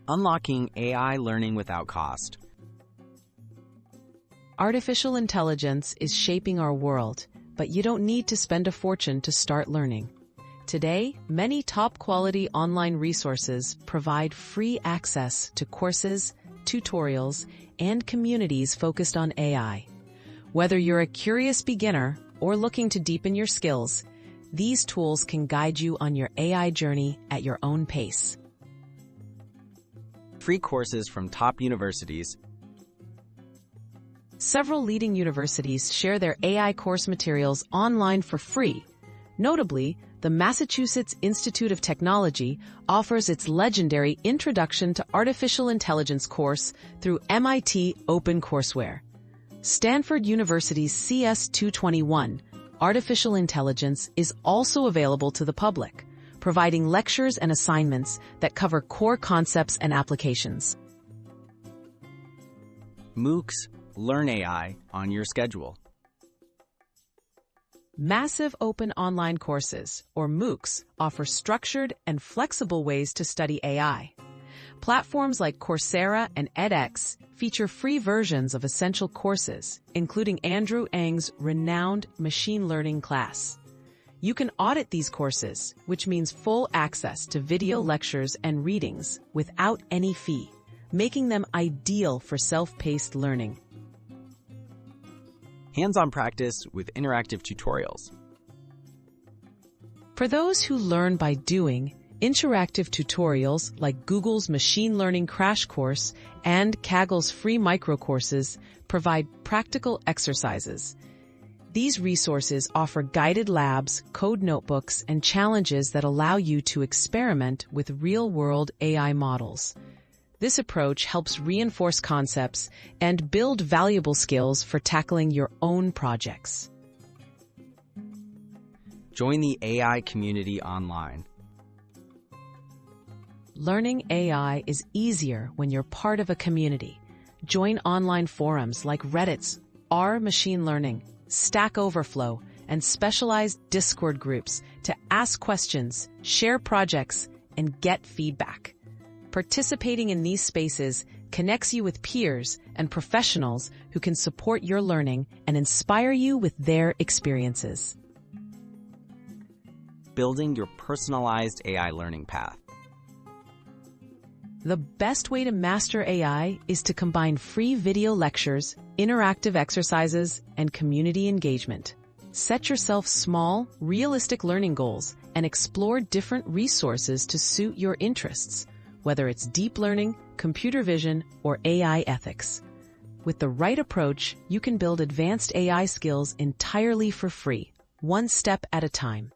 Unlocking AI learning without cost. Artificial intelligence is shaping our world, but you don't need to spend a fortune to start learning. Today, many top-quality online resources provide free access to courses, tutorials, and communities focused on AI. Whether you're a curious beginner or looking to deepen your skills, these tools can guide you on your AI journey at your own pace. Free courses from top universities. Several leading universities share their AI course materials online for free. Notably, the Massachusetts Institute of Technology offers its legendary Introduction to Artificial Intelligence course through MIT OpenCourseWare. Stanford University's CS221, Artificial Intelligence, is also available to the public, providing lectures and assignments that cover core concepts and applications. MOOCs, learn AI on your schedule. Massive Open Online Courses, or MOOCs, offer structured and flexible ways to study AI. Platforms like Coursera and edX feature free versions of essential courses, including Andrew Ng's renowned machine learning class. You can audit these courses, which means full access to video lectures and readings without any fee, making them ideal for self-paced learning. Hands-on practice with interactive tutorials. For those who learn by doing, interactive tutorials like Google's Machine Learning Crash Course and Kaggle's free microcourses provide practical exercises. These resources offer guided labs, code notebooks, and challenges that allow you to experiment with real-world AI models. This approach helps reinforce concepts and build valuable skills for tackling your own projects. Join the AI community online. Learning AI is easier when you're part of a community. Join online forums like Reddit's R Machine Learning, Stack Overflow, and specialized Discord groups to ask questions, share projects, and get feedback. Participating in these spaces connects you with peers and professionals who can support your learning and inspire you with their experiences. Building your personalized AI learning path. The best way to master AI is to combine free video lectures, interactive exercises, and community engagement. Set yourself small, realistic learning goals and explore different resources to suit your interests, whether it's deep learning, computer vision, or AI ethics. With the right approach, you can build advanced AI skills entirely for free, one step at a time.